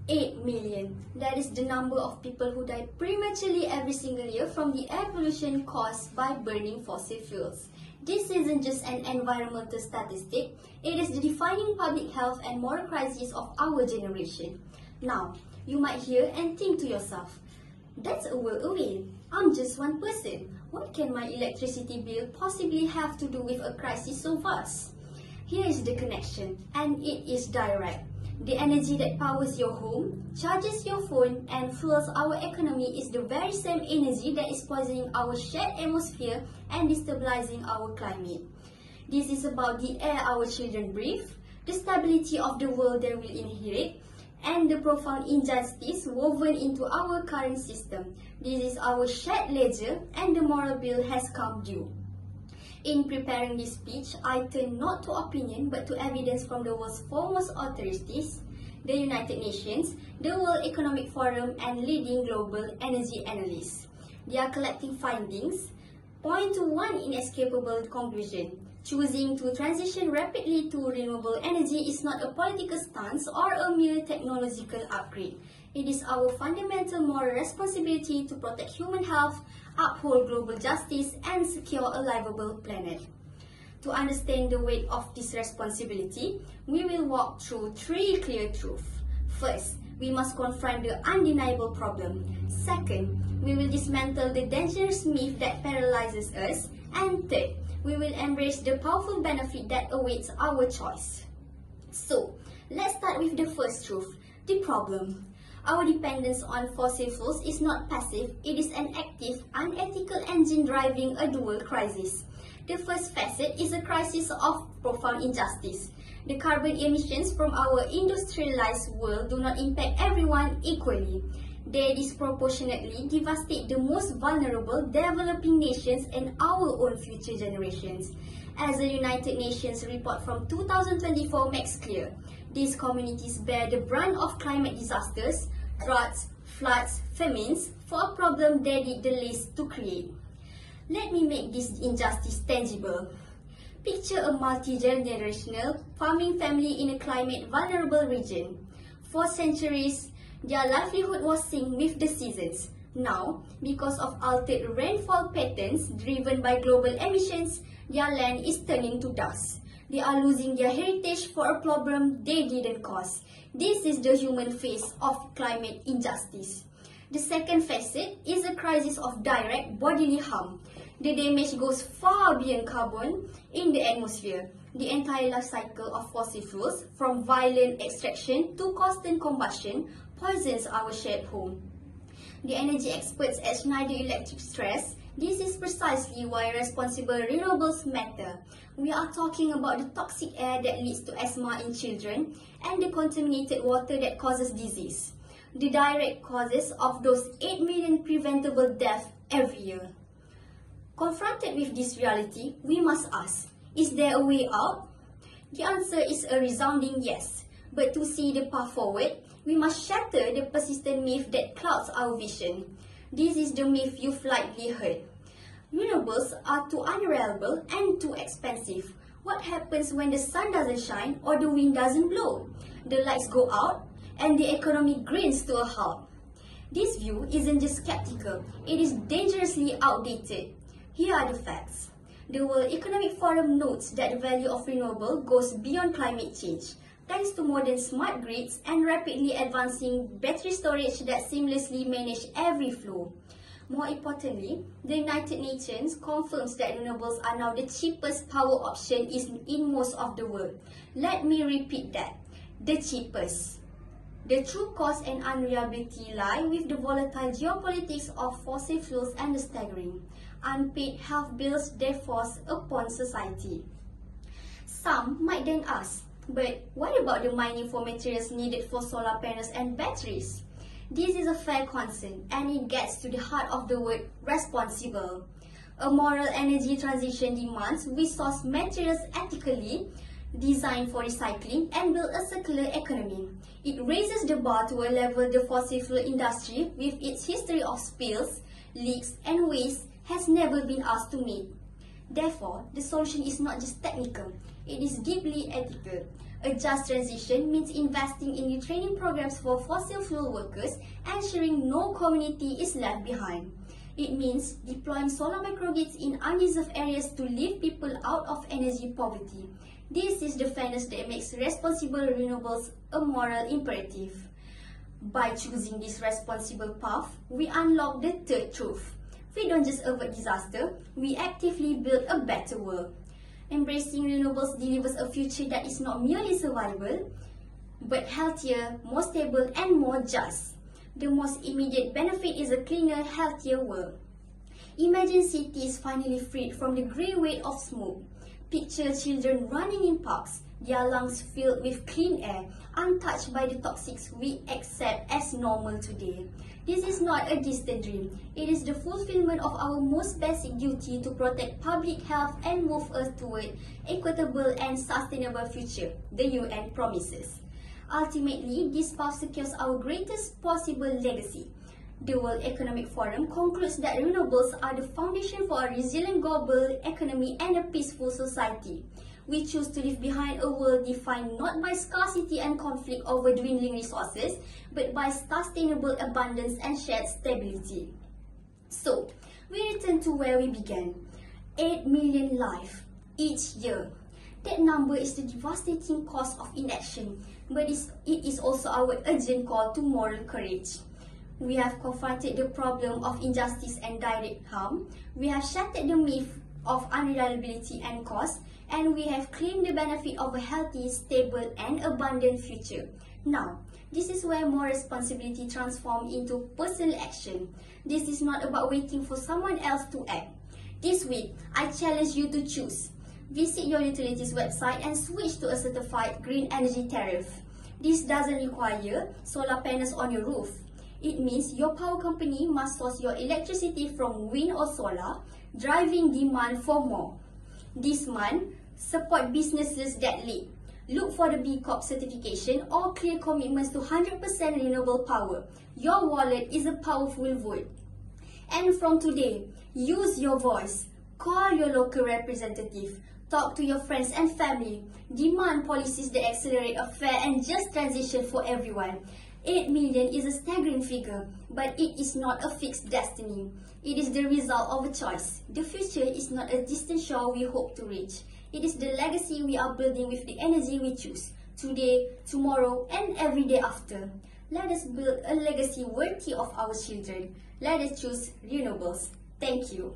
8 million. That is the number of people who die prematurely every single year from the air pollution caused by burning fossil fuels. This isn't just an environmental statistic, it is the defining public health and moral crisis of our generation. Now, you might hear and think to yourself, that's a world away. I'm just one person. What can my electricity bill possibly have to do with a crisis so vast? Here is the connection, and it is direct. The energy that powers your home, charges your phone, and fuels our economy is the very same energy that is poisoning our shared atmosphere and destabilizing our climate. This is about the air our children breathe, the stability of the world they will inherit, and the profound injustice woven into our current system. This is our shared ledger, and the moral bill has come due. In preparing this speech, I turn not to opinion but to evidence from the world's foremost authorities, the United Nations, the World Economic Forum, and leading global energy analysts. Their collecting findings point to one inescapable conclusion. Choosing to transition rapidly to renewable energy is not a political stance or a mere technological upgrade. It is our fundamental moral responsibility to protect human health, uphold global justice, and secure a livable planet. To understand the weight of this responsibility, we will walk through 3 clear truths. First, we must confront the undeniable problem. Second, we will dismantle the dangerous myth that paralyzes us. And third, we will embrace the powerful benefit that awaits our choice. So, let's start with the first truth, the problem. Our dependence on fossil fuels is not passive, it is an active, unethical engine driving a dual crisis. The first facet is a crisis of profound injustice. The carbon emissions from our industrialized world do not impact everyone equally. They disproportionately devastate the most vulnerable developing nations and our own future generations. As the United Nations report from 2024 makes clear, these communities bear the brunt of climate disasters, droughts, floods, famines, for a problem they did the least to create. Let me make this injustice tangible. Picture a multi-generational farming family in a climate-vulnerable region. For centuries, their livelihood was synced with the seasons. Now, because of altered rainfall patterns driven by global emissions, their land is turning to dust. They are losing their heritage for a problem they didn't cause. This is the human face of climate injustice. The second facet is a crisis of direct bodily harm. The damage goes far beyond carbon in the atmosphere. The entire life cycle of fossil fuels, from violent extraction to constant combustion, poisons our shared home. The energy experts at Schneider Electric stress this is precisely why responsible renewables matter. We are talking about the toxic air that leads to asthma in children and the contaminated water that causes disease, the direct causes of those 8 million preventable deaths every year. Confronted with this reality, we must ask, is there a way out? The answer is a resounding yes. But to see the path forward, we must shatter the persistent myth that clouds our vision. This is the myth you've likely heard. Renewables are too unreliable and too expensive. What happens when the sun doesn't shine or the wind doesn't blow? The lights go out and the economy grinds to a halt. This view isn't just skeptical, it is dangerously outdated. Here are the facts. The World Economic Forum notes that the value of renewable goes beyond climate change, thanks to modern smart grids and rapidly advancing battery storage that seamlessly manage every flow. More importantly, the United Nations confirms that renewables are now the cheapest power option in most of the world. Let me repeat that, the cheapest. The true cost and unreliability lie with the volatile geopolitics of fossil fuels and the staggering, unpaid health bills they force upon society. Some might then ask, but what about the mining for materials needed for solar panels and batteries? This is a fair concern, and it gets to the heart of the word responsible. A moral energy transition demands we source materials ethically, design for recycling, and build a circular economy. It raises the bar to a level the fossil fuel industry, with its history of spills, leaks, and waste, has never been asked to meet. Therefore, the solution is not just technical, it is deeply ethical. A just transition means investing in retraining programs for fossil fuel workers, ensuring no community is left behind. It means deploying solar microgrids in undeserved areas to lift people out of energy poverty. This is the fairness that makes responsible renewables a moral imperative. By choosing this responsible path, we unlock the third truth. We don't just avert disaster, we actively build a better world. Embracing renewables delivers a future that is not merely survivable, but healthier, more stable, and more just. The most immediate benefit is a cleaner, healthier world. Imagine cities finally freed from the grey weight of smoke. Picture children running in parks, their lungs filled with clean air, untouched by the toxics we accept as normal today. This is not a distant dream. It is the fulfillment of our most basic duty to protect public health and move us toward equitable and sustainable future, the UN promises. Ultimately, this path secures our greatest possible legacy. The World Economic Forum concludes that renewables are the foundation for a resilient global economy and a peaceful society. We choose to leave behind a world defined not by scarcity and conflict over dwindling resources, but by sustainable abundance and shared stability. So, we return to where we began. 8 million lives each year. That number is the devastating cost of inaction, but it is also our urgent call to moral courage. We have confronted the problem of injustice and direct harm. We have shattered the myth of unreliability and cost, and we have claimed the benefit of a healthy, stable, and abundant future. Now, this is where more responsibility transforms into personal action. This is not about waiting for someone else to act. This week, I challenge you to choose. Visit your utilities website and switch to a certified green energy tariff. This doesn't require solar panels on your roof. It means your power company must source your electricity from wind or solar, driving demand for more. This month, support businesses that lead. Look for the B Corp certification or clear commitments to 100% renewable power. Your wallet is a powerful vote. And from today, use your voice. Call your local representative. Talk to your friends and family. Demand policies that accelerate a fair and just transition for everyone. 8 million is a staggering figure, but it is not a fixed destiny. It is the result of a choice. The future is not a distant shore we hope to reach. It is the legacy we are building with the energy we choose, today, tomorrow, and every day after. Let us build a legacy worthy of our children. Let us choose renewables. Thank you.